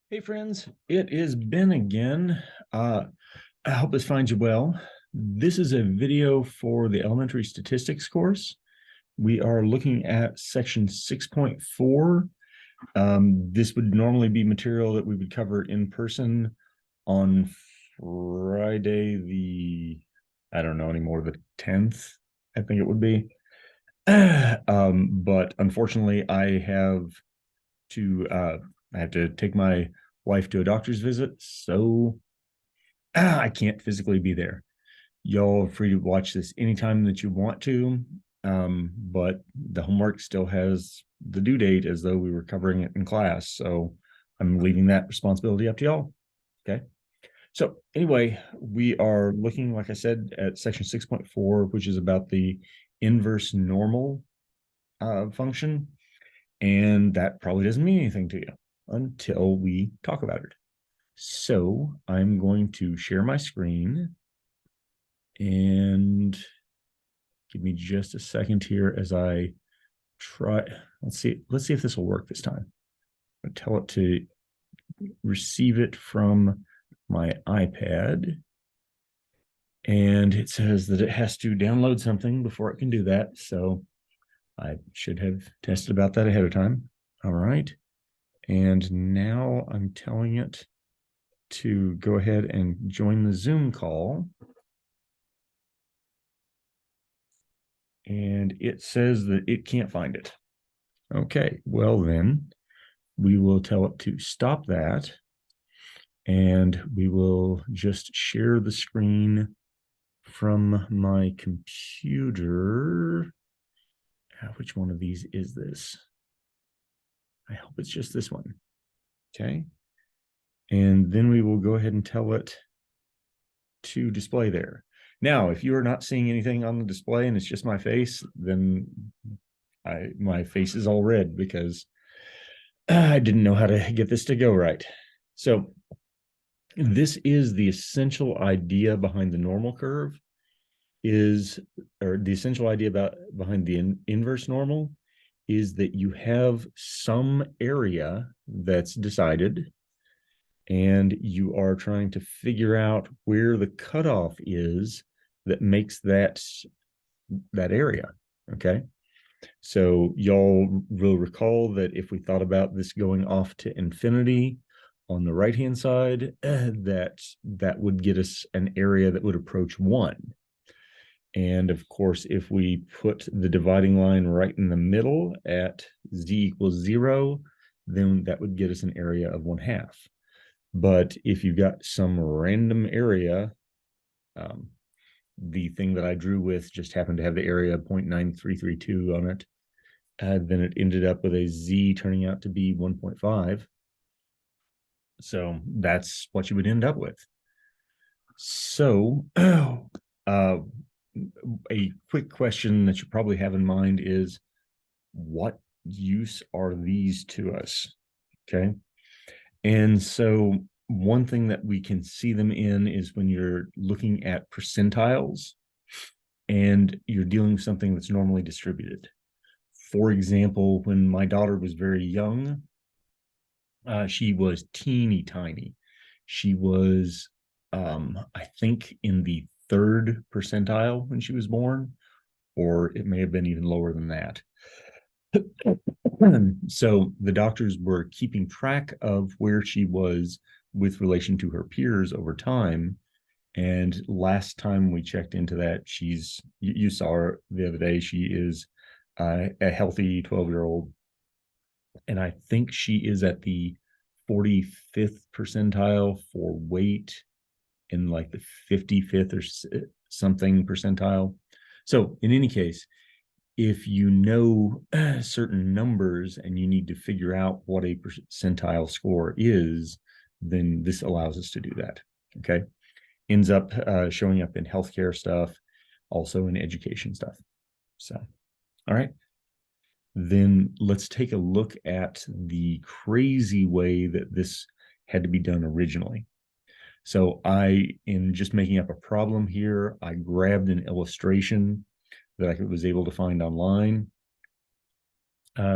Hey friends, it is Ben again. I hope this finds you well. This is a video for the elementary statistics course. We are looking at section 6.4. This would normally be material that we would cover in person on Friday, I don't know anymore, the 10th, I think it would be. But unfortunately, I have to take my wife to a doctor's visit, so I can't physically be there. Y'all are free to watch this anytime that you want to, but the homework still has the due date as though we were covering it in class. So I'm leaving that responsibility up to y'all. Okay. So anyway, we are looking, like I said, at section 6.4, which is about the inverse normal function. And that probably doesn't mean anything to you until we talk about it. So I'm going to share my screen and give me just a second here as I try. Let's see if this will work this time. I'll tell it to receive it from my iPad. And it says that it has to download something before it can do that. So I should have tested about that ahead of time. All right. And now I'm telling it to go ahead and join the Zoom call. And it says that it can't find it. Okay, well then we will tell it to stop that, and we will just share the screen from my computer. Which one of these is this? I hope it's just this one. Okay. And then we will go ahead and tell it to display there. Now, if you are not seeing anything on the display and it's just my face, then my face is all red because I didn't know how to get this to go right. So this is the essential idea behind the normal curve or the essential idea behind the inverse normal is that you have some area that's decided and you are trying to figure out where the cutoff is that makes that area. Okay. So y'all will recall that if we thought about this going off to infinity on the right-hand side, that would get us an area that would approach 1. And of course, if we put the dividing line right in the middle at z equals 0, then that would get us an area of 1/2. But if you got some random area, the thing that I drew with just happened to have the area 0.9332 on it, then it ended up with a z turning out to be 1.5. So that's what you would end up with. So a quick question that you probably have in mind is, what use are these to us? Okay. And so one thing that we can see them in is when you're looking at percentiles and you're dealing with something that's normally distributed. For example, when my daughter was very young, she was teeny tiny. She was, I think, in the 3rd percentile when she was born, or it may have been even lower than that. So the doctors were keeping track of where she was with relation to her peers over time. And last time we checked into that, you saw her the other day, she is a healthy 12-year-old. And I think she is at the 45th percentile for weight in like the 55th or something percentile. So in any case, if you know certain numbers and you need to figure out what a percentile score is, then this allows us to do that. Okay. Ends up showing up in healthcare stuff, also in education stuff. So, all right. Then let's take a look at the crazy way that this had to be done originally. So in just making up a problem here, I grabbed an illustration that I was able to find online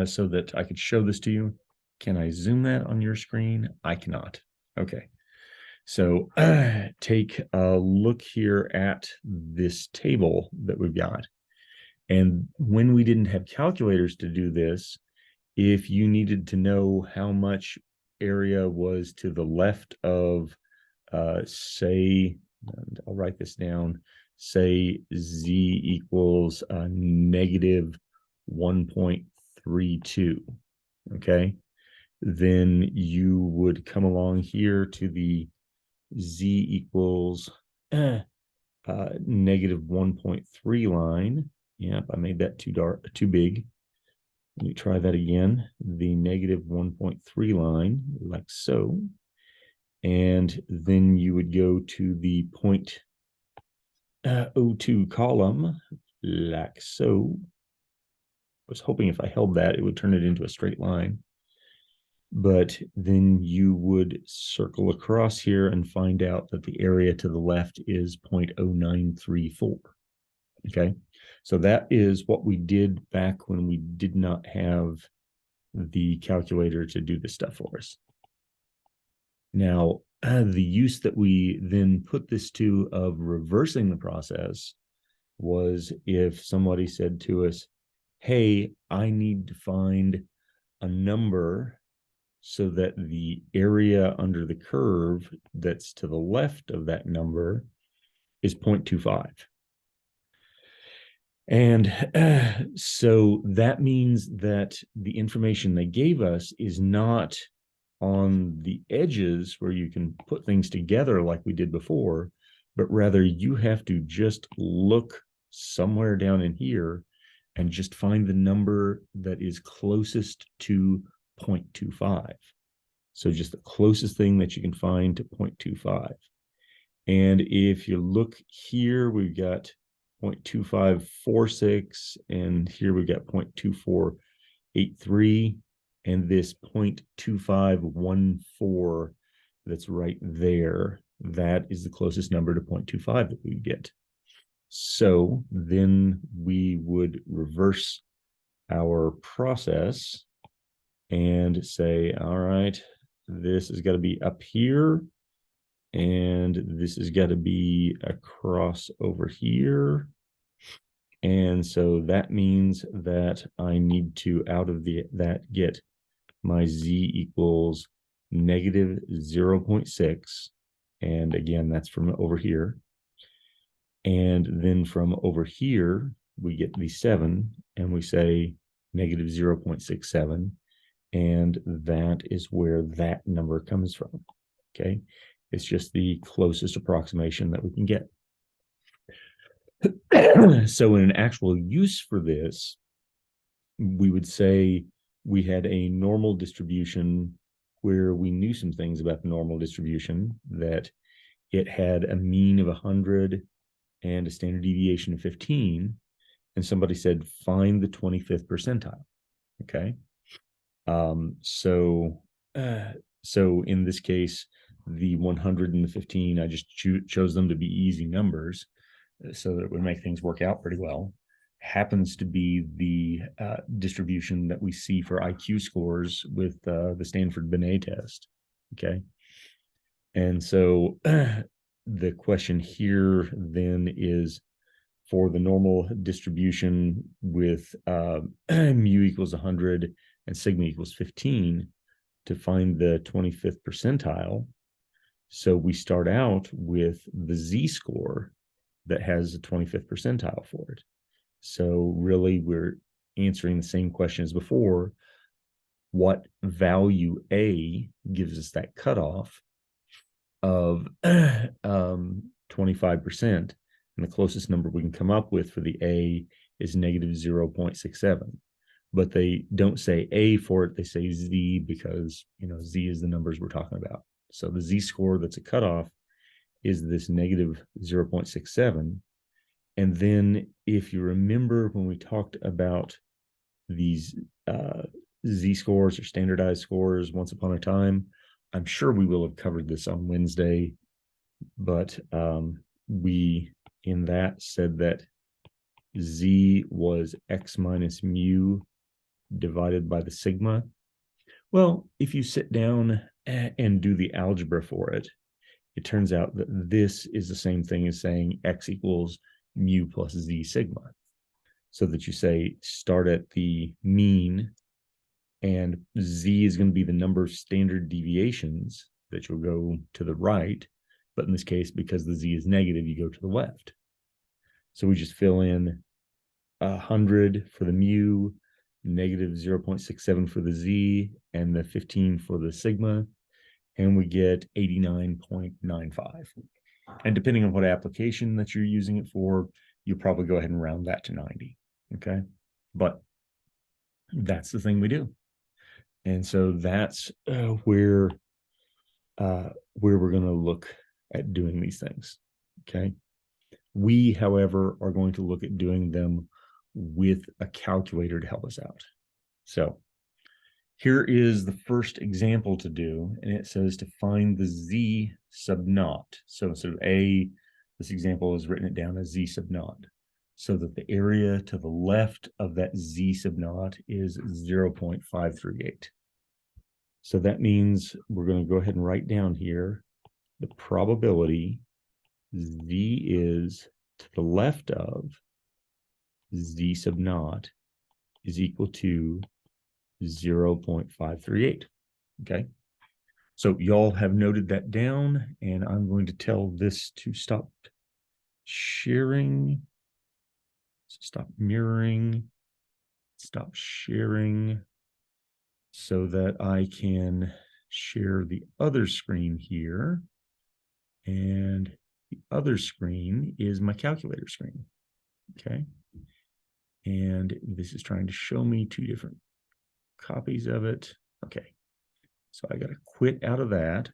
so that I could show this to you. Can I zoom that on your screen? I cannot. Okay. So take a look here at this table that we've got. And when we didn't have calculators to do this, if you needed to know how much area was to the left of, say, I'll write this down, say z equals negative 1.32, okay? Then you would come along here to the z equals negative 1.3 line. Yep, I made that too big. Let me try that again. The negative 1.3 line, like so. And then you would go to the 0.02 column, like so. I was hoping if I held that, it would turn it into a straight line. But then you would circle across here and find out that the area to the left is 0.0934. Okay, so that is what we did back when we did not have the calculator to do this stuff for us. Now, the use that we then put this to of reversing the process was if somebody said to us, hey, I need to find a number so that the area under the curve that's to the left of that number is 0.25. And so that means that the information they gave us is not on the edges where you can put things together like we did before, but rather you have to just look somewhere down in here and just find the number that is closest to 0.25. So just the closest thing that you can find to 0.25. And if you look here, we've got 0.2546, and here we've got 0.2483, and this 0.2514 that's right there, that is the closest number to 0.25 that we get. So then we would reverse our process and say, all right, this has got to be up here, and this has got to be across over here. And so that means that I need to, out of that, get my z equals negative 0.6. And again, that's from over here. And then from over here, we get the 7, and we say negative 0.67. And that is where that number comes from, okay? It's just the closest approximation that we can get. So in an actual use for this, we would say we had a normal distribution where we knew some things about the normal distribution, that it had a mean of 100 and a standard deviation of 15. And somebody said, find the 25th percentile, okay? So in this case, the 100 and the 15, I just chose them to be easy numbers so that it would make things work out pretty well. Happens to be the distribution that we see for IQ scores with the Stanford Binet test, okay? And so the question here then is, for the normal distribution with mu equals 100 and sigma equals 15, to find the 25th percentile. So we start out with the z-score that has a 25th percentile for it. So really we're answering the same question as before. What value A gives us that cutoff of 25%? And the closest number we can come up with for the A is negative 0.67. But they don't say A for it, they say Z, because, you know, Z is the numbers we're talking about. So the z-score that's a cutoff is this negative 0.67. And then if you remember when we talked about these z-scores or standardized scores once upon a time, I'm sure we will have covered this on Wednesday, but we in that said that z was x minus mu divided by the sigma, Well, if you sit down and do the algebra for it, it turns out that this is the same thing as saying x equals mu plus z sigma. So that you say start at the mean, and z is going to be the number of standard deviations that you'll go to the right. But in this case, because the z is negative, you go to the left. So we just fill in 100 for the mu, negative 0.67 for the z, and the 15 for the sigma, and we get 89.95. And depending on what application that you're using it for, you'll probably go ahead and round that to 90. Okay. But that's the thing we do. And so that's where we're going to look at doing these things. Okay. We, however, are going to look at doing them with a calculator to help us out. So here is the first example to do, and it says to find the z sub naught. So instead of a, this example is written it down as z sub naught, so that the area to the left of that z sub naught is 0.538. So that means we're going to go ahead and write down here the probability z is to the left of z sub naught is equal to 0.538. Okay. So y'all have noted that down, and I'm going to tell this to stop sharing, stop mirroring, stop sharing, so that I can share the other screen here. And the other screen is my calculator screen. Okay. And this is trying to show me two different copies of it. Okay. So I got to quit out of that.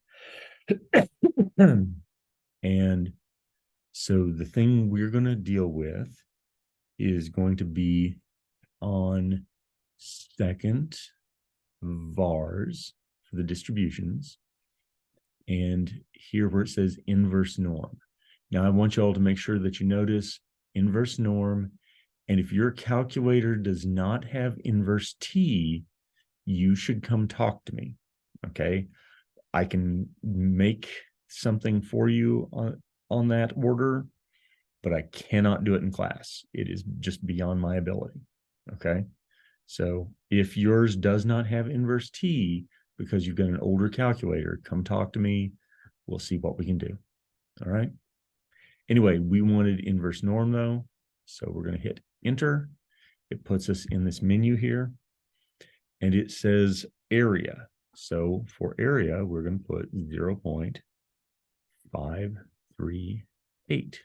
And so the thing we're going to deal with is going to be on second vars for the distributions. And here where it says inverse norm. Now I want you all to make sure that you notice inverse norm. And if your calculator does not have inverse t, you should come talk to me. Okay. I can make something for you on that order, but I cannot do it in class. It is just beyond my ability. Okay. So if yours does not have inverse t because you've got an older calculator, come talk to me. We'll see what we can do. All right. Anyway, we wanted inverse norm though. So we're going to hit enter. It puts us in this menu here, and it says area. So for area, we're going to put 0.538.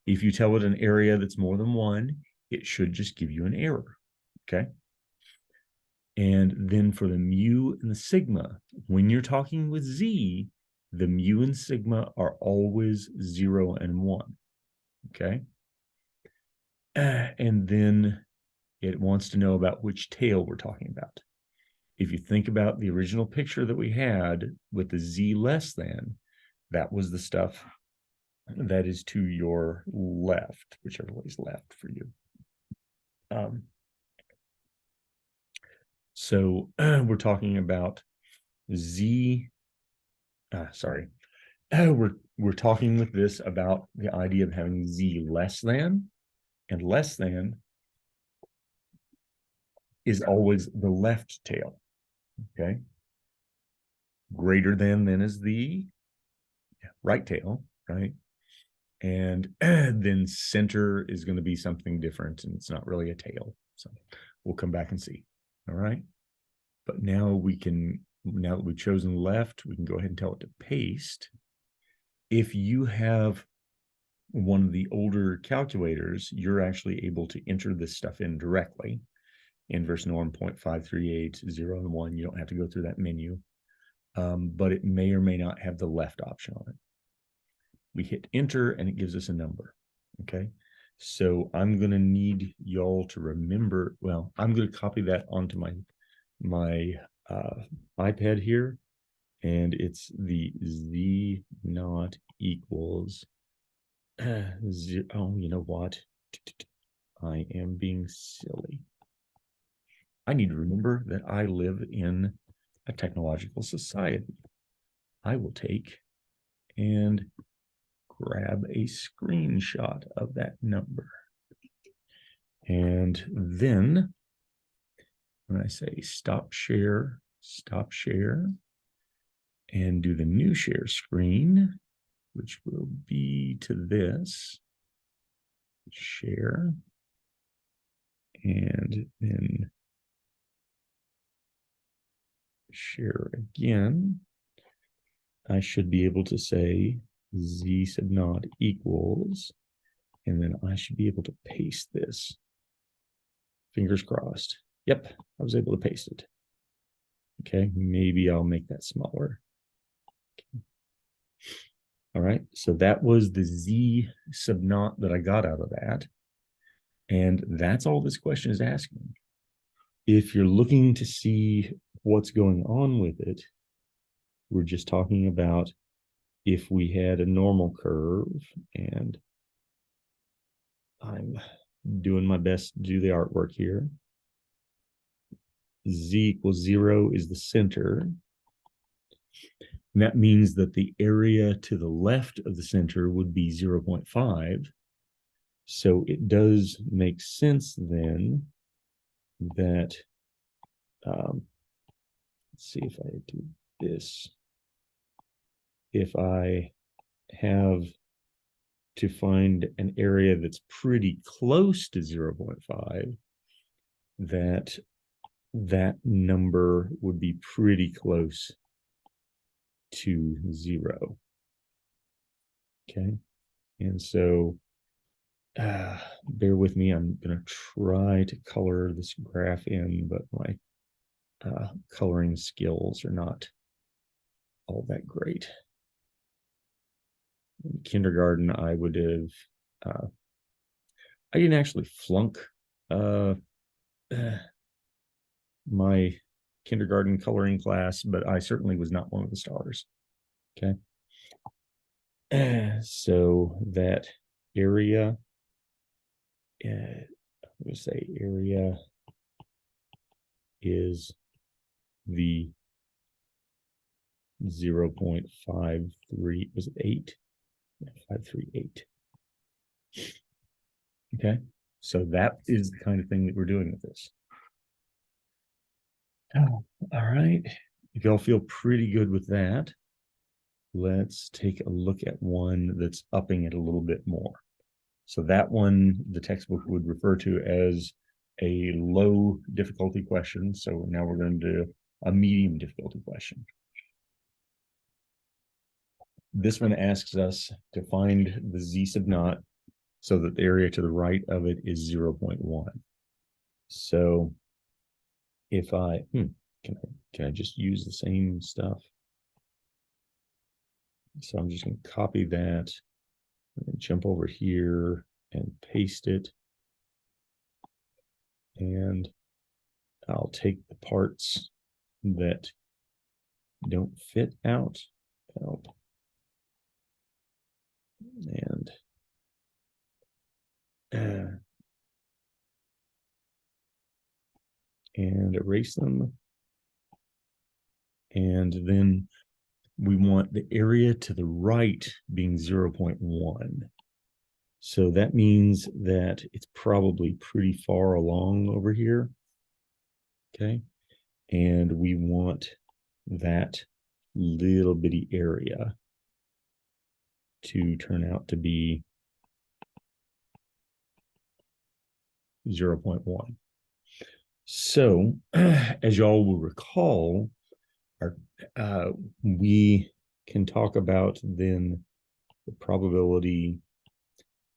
If you tell it an area that's more than one, it should just give you an error. Okay. And then for the mu and the sigma, when you're talking with z, the mu and sigma are always 0 and 1. Okay. And then it wants to know about which tail we're talking about. If you think about the original picture that we had with the z less than, that was the stuff that is to your left, whichever way is left for you. So we're talking about z, we're talking with this about the idea of having z less than, and less than is always the left tail. Okay. Greater than then is the right tail, right? And then center is going to be something different, and it's not really a tail. So we'll come back and see. All right. But now now that we've chosen left, we can go ahead and tell it to paste. If you have one of the older calculators, you're actually able to enter this stuff in directly. Inverse norm 0.538, 0 and 1. You don't have to go through that menu. But it may or may not have the left option on it. We hit enter and it gives us a number. Okay. So I'm going to need y'all to remember, well, I'm going to copy that onto my iPad here, and it's the z naught equals zero. Oh, you know what? I am being silly. I need to remember that I live in a technological society. I will take and grab a screenshot of that number. And then when I say stop share, and do the new share screen, which will be to this, share, and then share again, I should be able to say z sub naught equals, and then I should be able to paste this. Fingers crossed. Yep, I was able to paste it. Okay, maybe I'll make that smaller. Okay. All right, so that was the z sub naught that I got out of that. And that's all this question is asking. If you're looking to see what's going on with it, we're just talking about if we had a normal curve, and I'm doing my best to do the artwork here. Z equals 0 is the center. And that means that the area to the left of the center would be 0.5. So it does make sense then that, let's see if I do this. If I have to find an area that's pretty close to 0.5, that number would be pretty close to 0. Okay, and so bear with me, I'm going to try to color this graph in, but my coloring skills are not all that great. In kindergarten, I would have, I didn't actually flunk my kindergarten coloring class, but I certainly was not one of the stars. Okay. So that area, I'm going to say area is the 0.53, was it 8? 538. Okay, so that is the kind of thing that we're doing with this. Oh, all right, if y'all feel pretty good with that, let's take a look at one that's upping it a little bit more. So that one, the textbook would refer to as a low difficulty question. So now we're going to do a medium difficulty question. This one asks us to find the z sub naught so that the area to the right of it is 0.1. So if I, can I just use the same stuff? So I'm just going to copy that and jump over here and paste it. And I'll take the parts that don't fit out. And erase them. And then we want the area to the right being 0.1. So that means that it's probably pretty far along over here. Okay. And we want that little bitty area to turn out to be 0.1. So as y'all will recall, we can talk about then the probability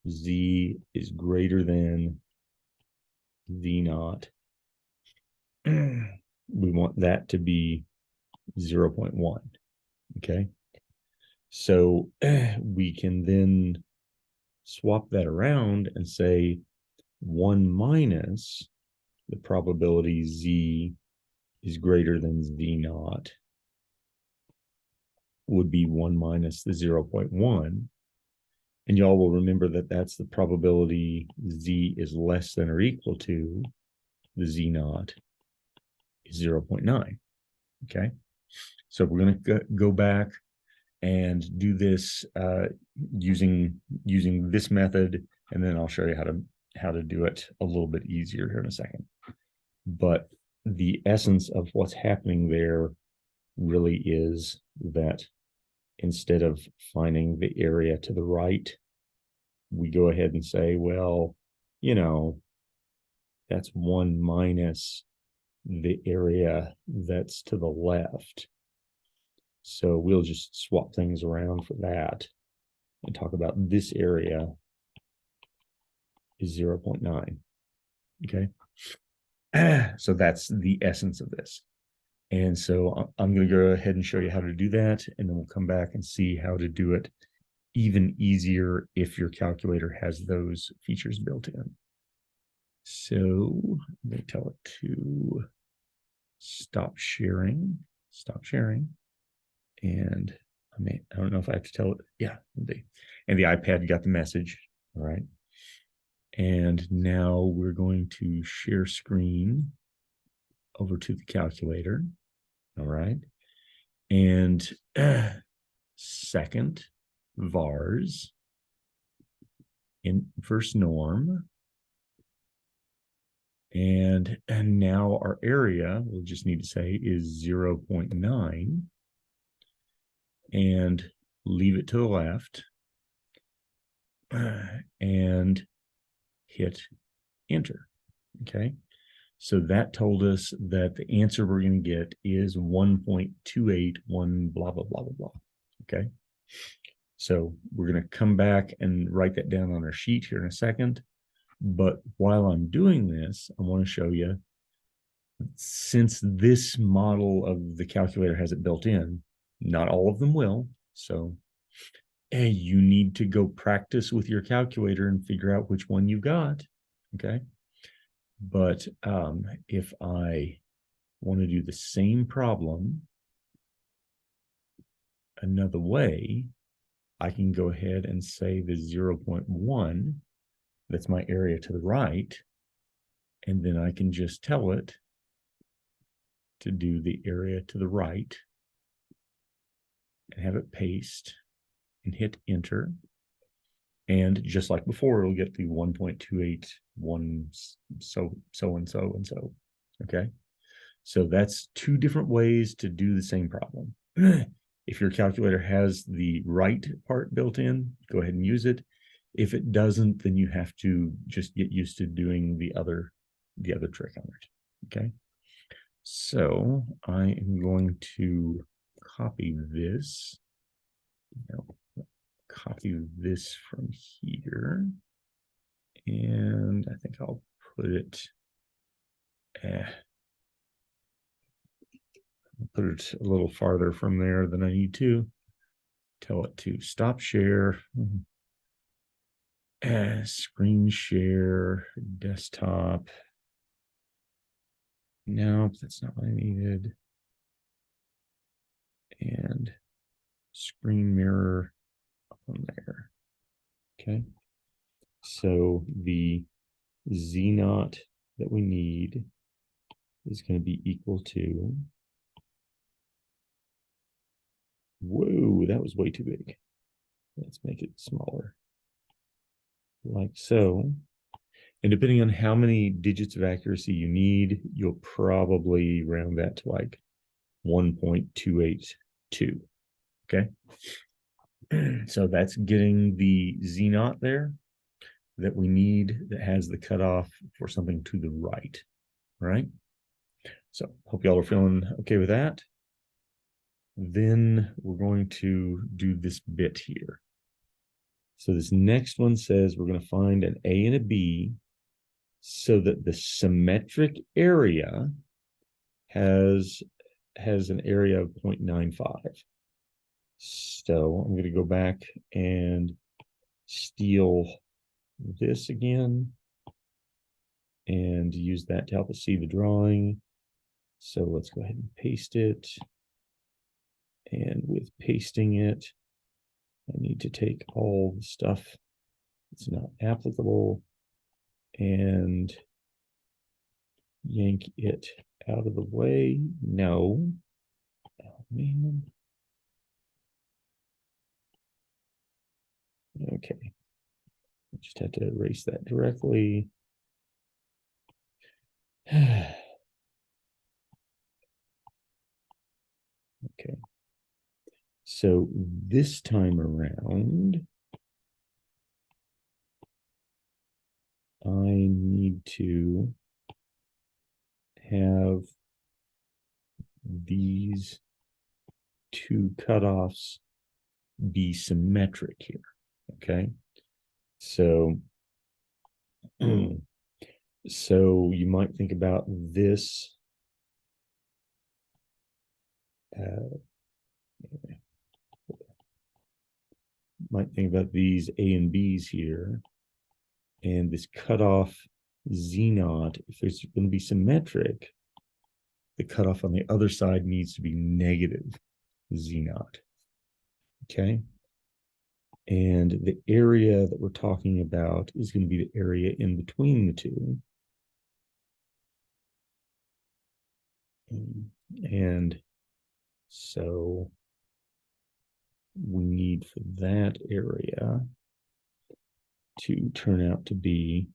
z is greater than z naught. We want that to be 0.1. Okay, so we can then swap that around and say 1 minus the probability z is greater than z naught would be 1 minus the 0.1. And y'all will remember that that's the probability z is less than or equal to the z naught is 0.9. Okay, so we're going to go back and do this using this method, and then I'll show you how to do it a little bit easier here in a second. But the essence of what's happening there really is that instead of finding the area to the right, we go ahead and say, well, that's 1 minus the area that's to the left. So we'll just swap things around for that and talk about this area is 0.9. Okay. So that's the essence of this. And so I'm going to go ahead and show you how to do that, and then we'll come back and see how to do it even easier if your calculator has those features built in. So I'm going to tell it to stop sharing, and I don't know if I have to tell it. Yeah, and the iPad got the message. All right. And now we're going to share screen over to the calculator. All right. And second vars inverse norm. And now our area, we'll just need to say, is 0.9. And leave it to the left. And hit enter. Okay. So that told us that the answer we're going to get is 1.281 blah, blah, blah, blah, blah. Okay. So we're going to come back and write that down on our sheet here in a second. But while I'm doing this, I want to show you, since this model of the calculator has it built in, not all of them will. So you need to go practice with your calculator and figure out which one you got. Okay. But if I want to do the same problem another way, I can go ahead and say the 0.1, that's my area to the right, and then I can just tell it to do the area to the right and have it paste and hit enter. And just like before, it'll get the 1.281 so and so. Okay. So that's 2 different ways to do the same problem. If your calculator has the right part built in, go ahead and use it. If it doesn't, then you have to just get used to doing the other trick on it. Okay. So I am going to copy this. Copy this from here. And I think I'll put it a little farther from there than I need to. Tell it to stop share, screen share, desktop. Nope, that's not what I needed. And screen mirror on there. Okay. So the Z0 that we need is going to be equal to, whoa, that was way too big. Let's make it smaller. Like so. And depending on how many digits of accuracy you need, you'll probably round that to like 1.282. Okay. So that's getting the Z0 there that we need that has the cutoff for something to the right. Right. So hope y'all are feeling okay with that. Then we're going to do this bit here. So this next one says we're going to find an A and a B so that the symmetric area has an area of 0.95. So I'm going to go back and steal this again and use that to help us see the drawing. So let's go ahead and paste it. And with pasting it, I need to take all the stuff that's not applicable and yank it out of the way. No, man. Okay. Just have to erase that directly. Okay. So this time around, I need to have these two cutoffs be symmetric here. Okay. So, so you might think about this. Might think about these A and B's here, and this cutoff Z naught. If it's going to be symmetric, the cutoff on the other side needs to be negative Z naught. Okay. And the area that we're talking about is going to be the area in between the two. And so we need for that area to turn out to be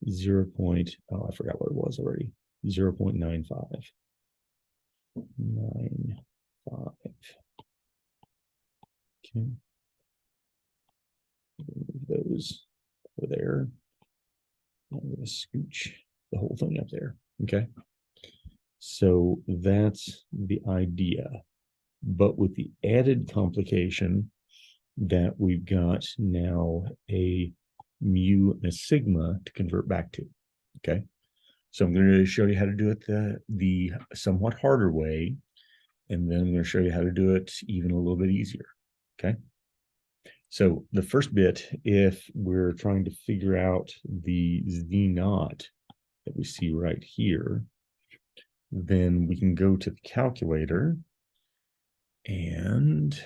0. Oh, I forgot what it was already. 0.95. 95. Okay. Move those over there. I'm going to scooch the whole thing up there. Okay. So that's the idea. But with the added complication that we've got now a mu and a sigma to convert back to. Okay. So I'm going to show you how to do it the somewhat harder way. And then I'm going to show you how to do it even a little bit easier. Okay. So the first bit, if we're trying to figure out the Z naught that we see right here, then we can go to the calculator and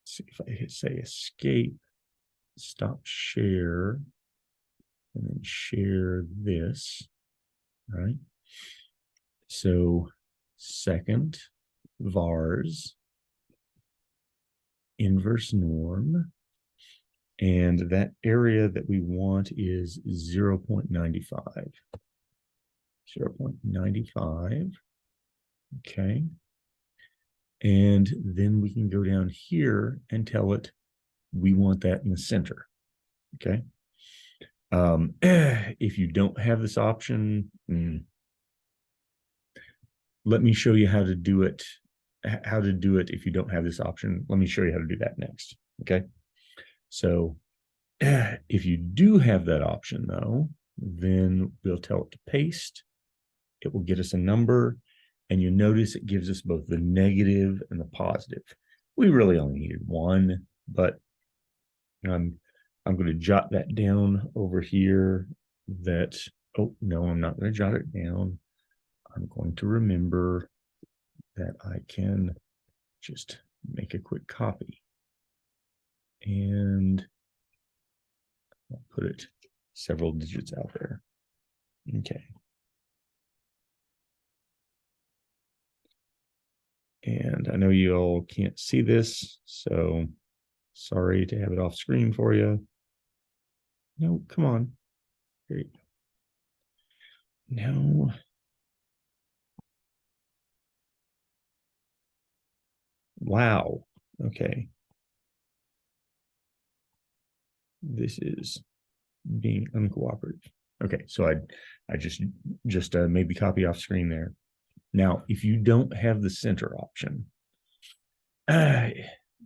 see if I hit say escape, stop share, and then share this, right? So second vars inverse norm, and that area that we want is 0.95. 0.95. Okay. And then we can go down here and tell it we want that in the center. Okay. If you don't have this option, let me show you how to do it. How to do it if you don't have this option. Let me show you how to do that next. Okay. So if you do have that option, though, then we'll tell it to paste. It will get us a number, and you notice it gives us both the negative and the positive. We really only needed one, but I'm going to jot that down over here. That, oh no, I'm not going to jot it down. I'm going to remember that I can just make a quick copy, and I'll put it several digits out there. Okay. And I know you all can't see this, so sorry to have it off screen for you. No, come on. Here you go. No. Wow. Okay. This is being uncooperative. Okay, so I just made the copy off screen there. Now, if you don't have the center option,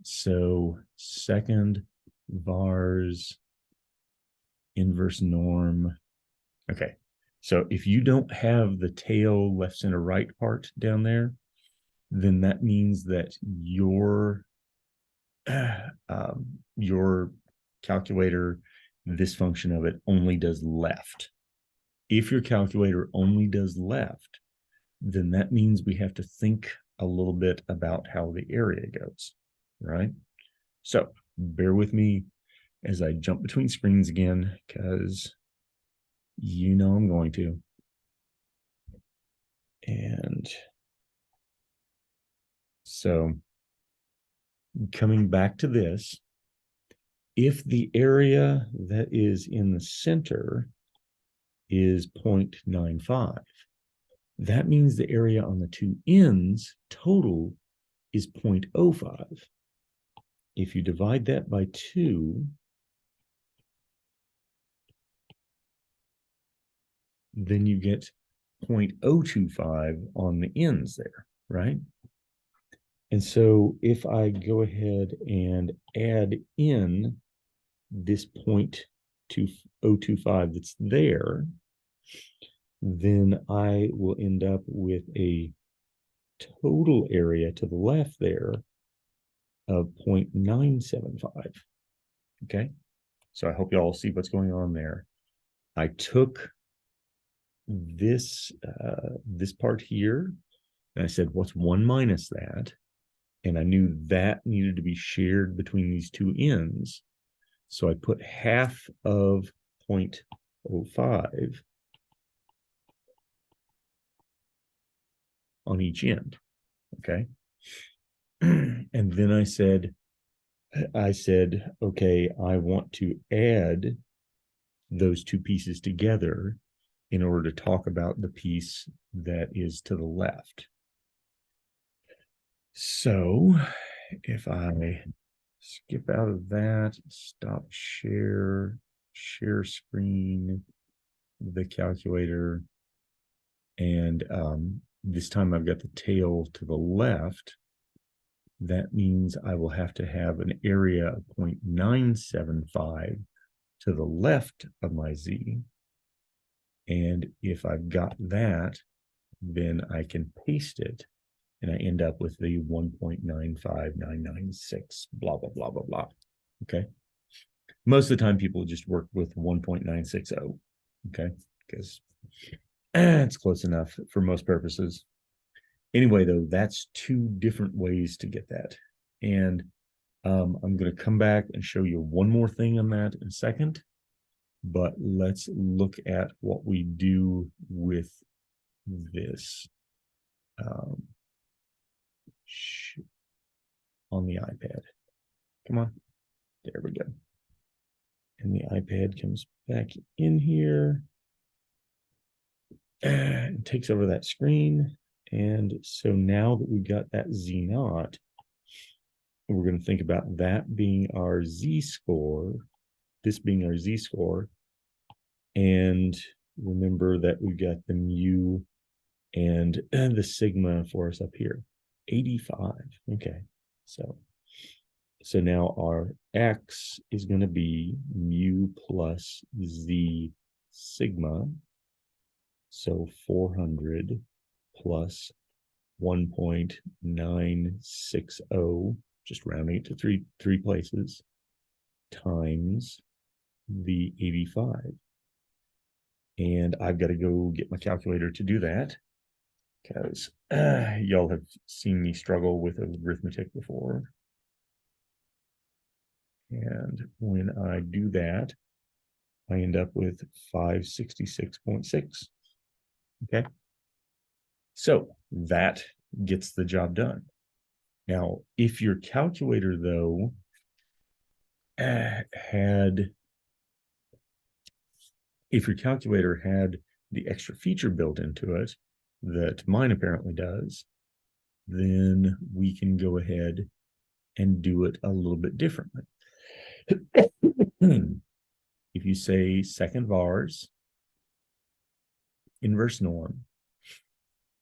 so second vars inverse norm. Okay, so if you don't have the tail left center right part down there, then that means that your calculator, this function of it only does left. If your calculator only does left, then that means we have to think a little bit about how the area goes, right? So bear with me as I jump between screens again, because you know I'm going to. And so coming back to this, if the area that is in the center is 0.95, that means the area on the two ends total is 0.05. If you divide that by 2, then you get 0.025 on the ends there, right? And so if I go ahead and add in this 0.025 that's there, then I will end up with a total area to the left there of 0.975. Okay, so I hope you all see what's going on there. I took this this part here, and I said, what's 1 minus that? And I knew that needed to be shared between these two ends. So I put half of 0.05 on each end. Okay. And then I said, okay, I want to add those two pieces together in order to talk about the piece that is to the left. So if I skip out of that, stop share screen, the calculator, and this time I've got the tail to the left, that means I will have to have an area of 0.975 to the left of my Z. And if I've got that, then I can paste it, and I end up with the 1.95996, blah, blah, blah, blah, blah. Okay. Most of the time, people just work with 1.960. Okay. Because it's close enough for most purposes. Anyway, though, that's two different ways to get that. And I'm going to come back and show you one more thing on that in a second. But let's look at what we do with this on the iPad. Come on. There we go. And the iPad comes back in here and takes over that screen. And so now that we've got that Z naught, we're going to think about that being our Z score, this being our Z score. And remember that we've got the mu and the sigma for us up here, 85. Okay, so now our X is going to be mu plus Z sigma. So 400 plus 1.960, just rounding it to three places, times the 85. And I've got to go get my calculator to do that, because y'all have seen me struggle with arithmetic before. And when I do that, I end up with 566.6. Okay. So that gets the job done. Now, if your calculator, though, had the extra feature built into it that mine apparently does, then we can go ahead and do it a little bit differently. If you say second vars, inverse norm,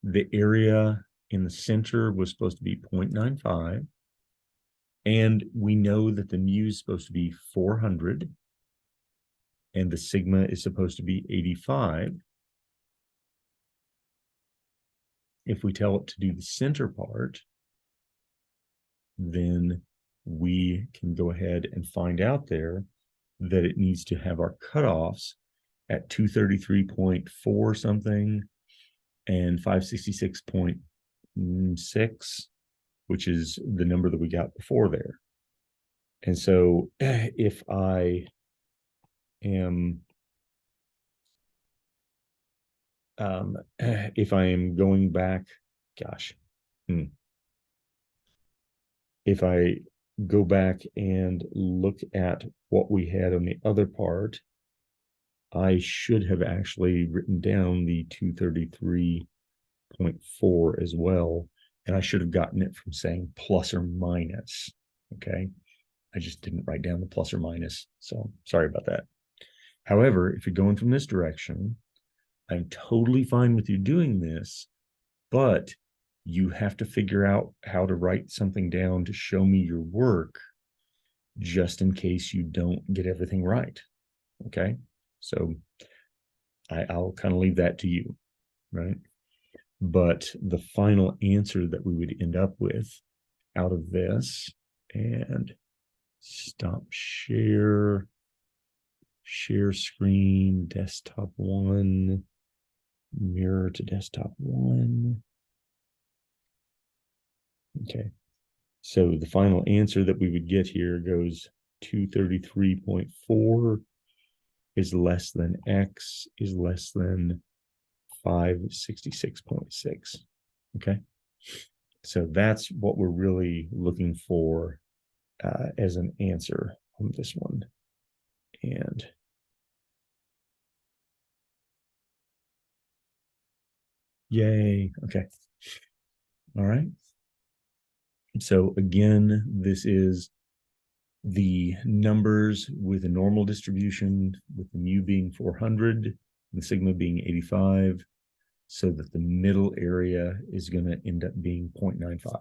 the area in the center was supposed to be 0.95, and we know that the mu is supposed to be 400, and the sigma is supposed to be 85. If we tell it to do the center part, then we can go ahead and find out there that it needs to have our cutoffs at 233.4 something and 566.6, which is the number that we got before there. And so if I am if I am going back, gosh, if I go back and look at what we had on the other part, I should have actually written down the 233.4 as well. And I should have gotten it from saying plus or minus. Okay. I just didn't write down the plus or minus. So sorry about that. However, if you're going from this direction, I'm totally fine with you doing this, but you have to figure out how to write something down to show me your work just in case you don't get everything right. Okay. So I'll kind of leave that to you, right? But the final answer that we would end up with out of this, and stop share screen, desktop 1, mirror to desktop 1. Okay. So the final answer that we would get here goes 233.4 is less than X is less than 566.6. Okay. So that's what we're really looking for as an answer on this one. And yay. Okay. All right. So again, this is the numbers with a normal distribution, with the mu being 400, and the sigma being 85, so that the middle area is going to end up being 0.95.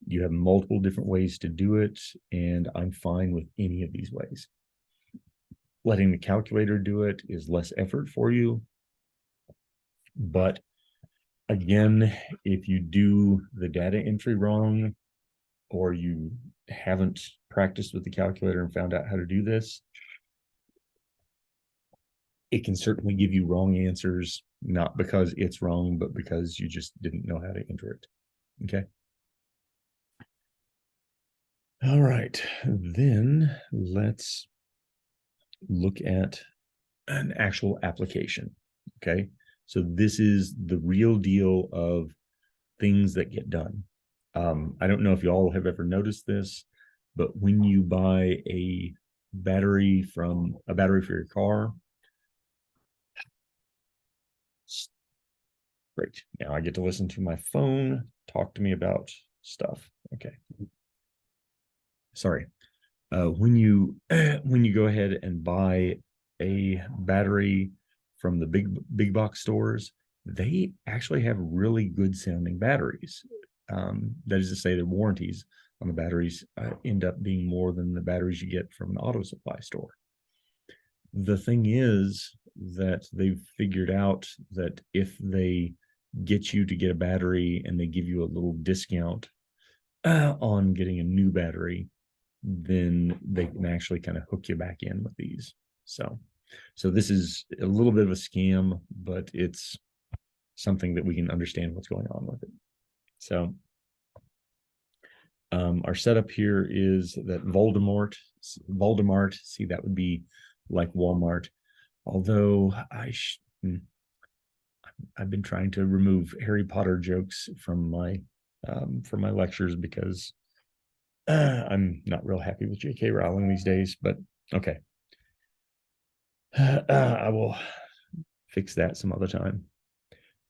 You have multiple different ways to do it, and I'm fine with any of these ways. Letting the calculator do it is less effort for you. But again, if you do the data entry wrong, or you haven't practiced with the calculator and found out how to do this, it can certainly give you wrong answers, not because it's wrong, but because you just didn't know how to enter it. Okay. All right, then let's look at an actual application. Okay. So this is the real deal of things that get done. I don't know if you all have ever noticed this, but when you buy a battery for your car, great. Now I get to listen to my phone talk to me about stuff. Okay. Sorry. When you go ahead and buy a battery from the big box stores, they actually have really good sounding batteries. That is to say, the warranties on the batteries end up being more than the batteries you get from an auto supply store. The thing is that they've figured out that if they get you to get a battery and they give you a little discount on getting a new battery, then they can actually kind of hook you back in with these. So this is a little bit of a scam, but it's something that we can understand what's going on with it. So our setup here is that Voldemort, see, that would be like Walmart. Although I've been trying to remove Harry Potter jokes from my lectures because I'm not real happy with J.K. Rowling these days, but okay. I will fix that some other time.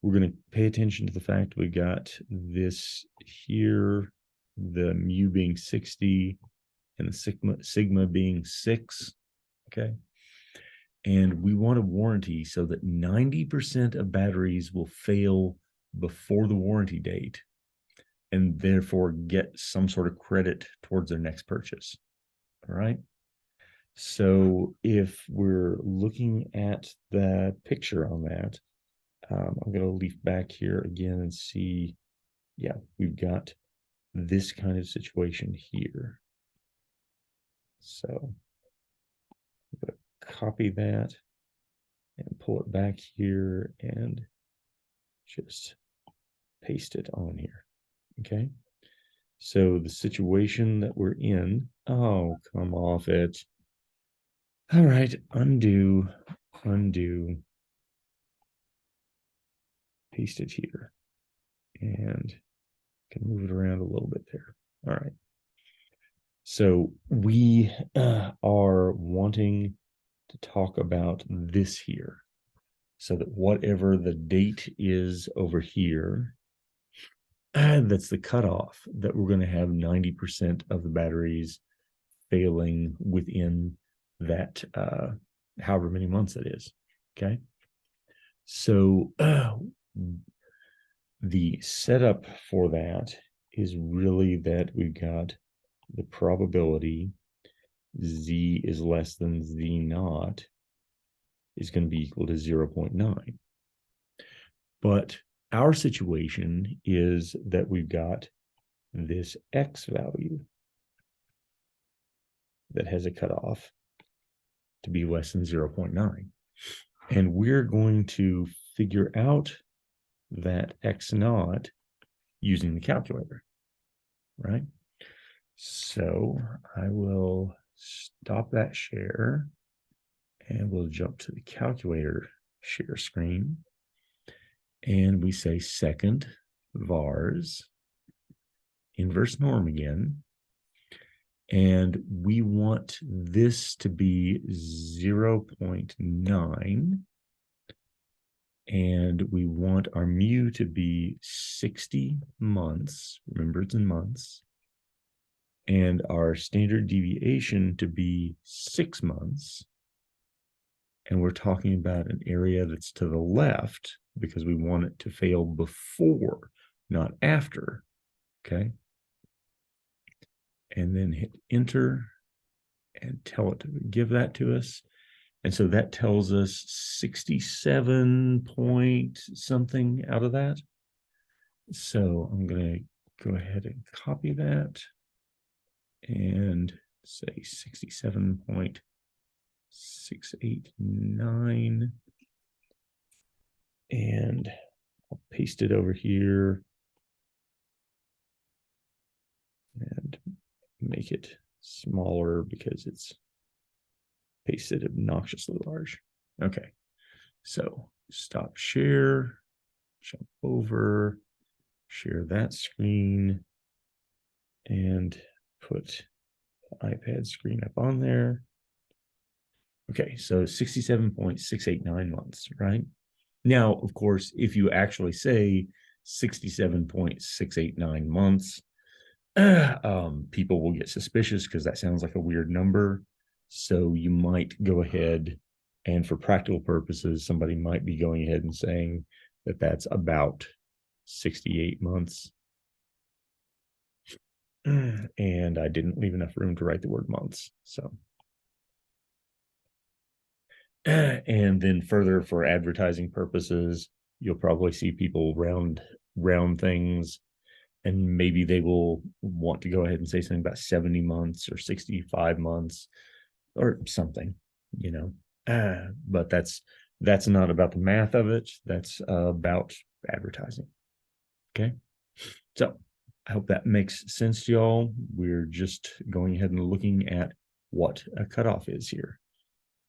We're going to pay attention to the fact we got this here, the mu being 60 and the sigma being 6. Okay. And we want a warranty so that 90% of batteries will fail before the warranty date and therefore get some sort of credit towards their next purchase. All right. So if we're looking at the picture on that, I'm going to leaf back here again and see, yeah, we've got this kind of situation here. So I'm going to copy that and pull it back here and just paste it on here. Okay. So the situation that we're in, oh, come off it. All right, undo. paste it here and can move it around a little bit there. All right. So we are wanting to talk about this here, so that whatever the date is over here, that's the cutoff, that we're going to have 90% of the batteries failing within that however many months it is. Okay. So the setup for that is really that we've got the probability z is less than z naught is going to be equal to 0.9. But our situation is that we've got this x value that has a cutoff to be less than 0.9. And we're going to figure out that x naught using the calculator, right? So I will stop that share and we'll jump to the calculator share screen. And we say second vars inverse norm again. And we want this to be 0.9. And we want our mu to be 60 months. Remember, it's in months. And our standard deviation to be 6 months. And we're talking about an area that's to the left because we want it to fail before, not after. Okay. And then hit enter and tell it to give that to us. And so that tells us 67 point something out of that. So I'm going to go ahead and copy that and say 67.689. And I'll paste it over here and make it smaller because it's pasted obnoxiously large. Okay, so stop share, jump over, share that screen, and put the iPad screen up on there. Okay, so 67.689 months, right? Now, of course, if you actually say 67.689 months, people will get suspicious because that sounds like a weird number. So you might go ahead and, for practical purposes, somebody might be going ahead and saying that that's about 68 months. And I didn't leave enough room to write the word months. So, and then further, for advertising purposes, you'll probably see people round things, and maybe they will want to go ahead and say something about 70 months or 65 months or something, you know. But that's not about the math of it. That's about advertising. Okay. So I hope that makes sense to y'all. We're just going ahead and looking at what a cutoff is here.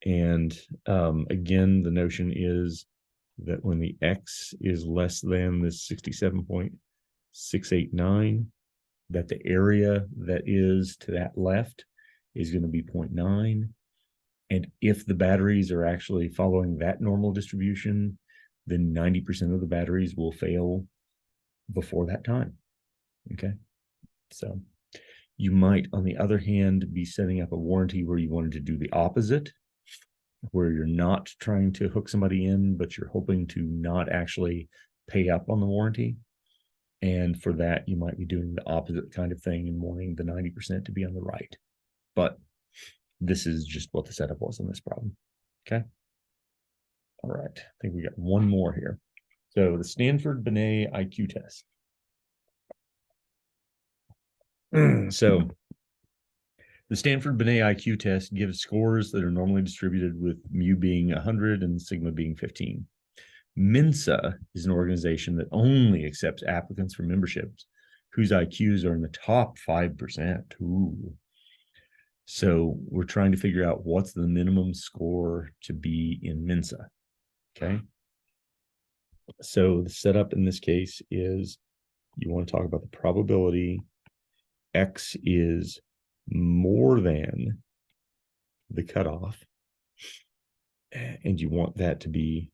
And again, the notion is that when the x is less than this 67.689, that the area that is to that left is going to be 0.9. And if the batteries are actually following that normal distribution, then 90% of the batteries will fail before that time. Okay. So you might, on the other hand, be setting up a warranty where you wanted to do the opposite, where you're not trying to hook somebody in, but you're hoping to not actually pay up on the warranty. And for that, you might be doing the opposite kind of thing and wanting the 90% to be on the right. But this is just what the setup was on this problem. Okay. All right. I think we got one more here. So the Stanford-Binet IQ test. So the Stanford-Binet IQ test gives scores that are normally distributed with mu being 100 and sigma being 15. Mensa is an organization that only accepts applicants for memberships whose IQs are in the top 5%. Ooh. So we're trying to figure out what's the minimum score to be in Mensa. Okay. So the setup in this case is you want to talk about the probability X is more than the cutoff, and you want that to be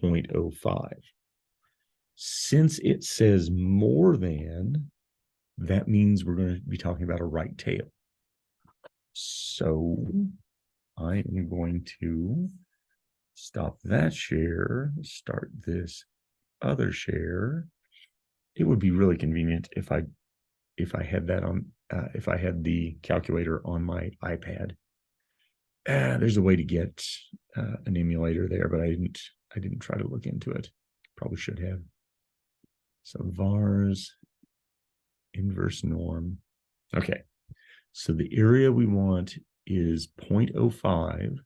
0.05. Since it says more than, that means we're going to be talking about a right tail. So I am going to stop that share, start this other share. It would be really convenient if I had that on, if I had the calculator on my iPad. There's a way to get an emulator there, but I didn't try to look into it. Probably should have. So vars inverse norm. Okay, so the area we want is 0.05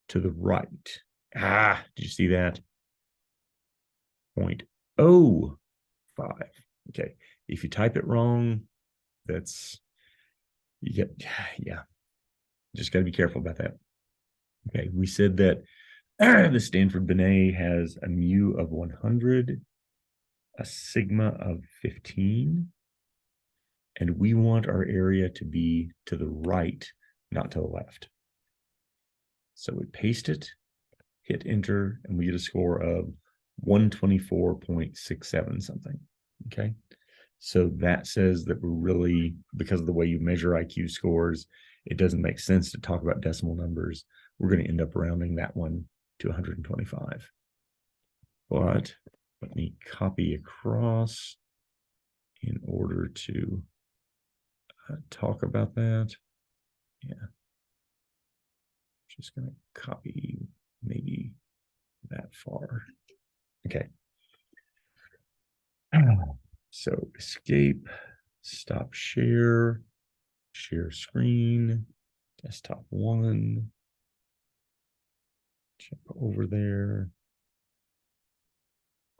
to the right. Did you see that? 0.05. Okay, if you type it wrong, that's, you get, yeah, just got to be careful about that. Okay, we said that the Stanford Binet has a mu of 100, a sigma of 15, and we want our area to be to the right, not to the left. So we paste it, hit enter, and we get a score of 124.67 something. Okay, so that says that we're really, because of the way you measure IQ scores, it doesn't make sense to talk about decimal numbers. We're going to end up rounding that one to 125. But let me copy across in order to talk about that. Yeah. Just going to copy maybe that far. Okay. So escape, stop share, share screen, desktop 1, jump over there.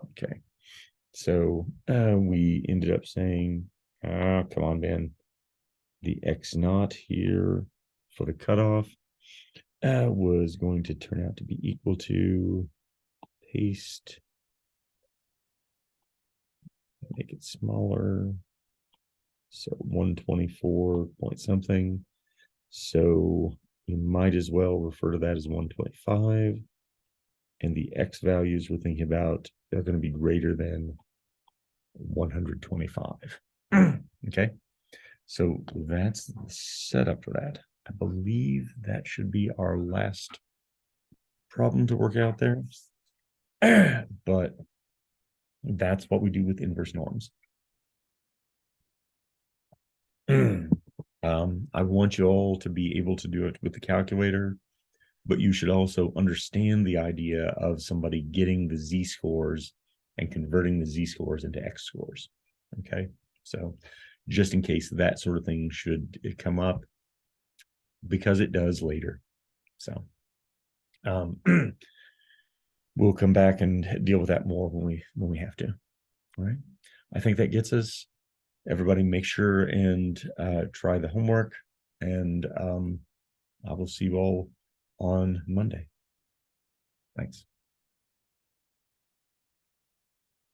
Okay. So we ended up saying, come on, Ben, the X naught here for the cutoff was going to turn out to be equal to, paste, make it smaller, so 124 point something. So you might as well refer to that as 125, and the X values we're thinking about are going to be greater than 125. Okay, so that's the setup for that. I believe that should be our last problem to work out there. But that's what we do with inverse norms. I want you all to be able to do it with the calculator, but you should also understand the idea of somebody getting the z-scores and converting the z-scores into x scores. Okay, so just in case that sort of thing should come up, because it does later. So we'll come back and deal with that more when we have to. All right, I think that gets us. Everybody make sure and try the homework, and I will see you all on Monday. Thanks.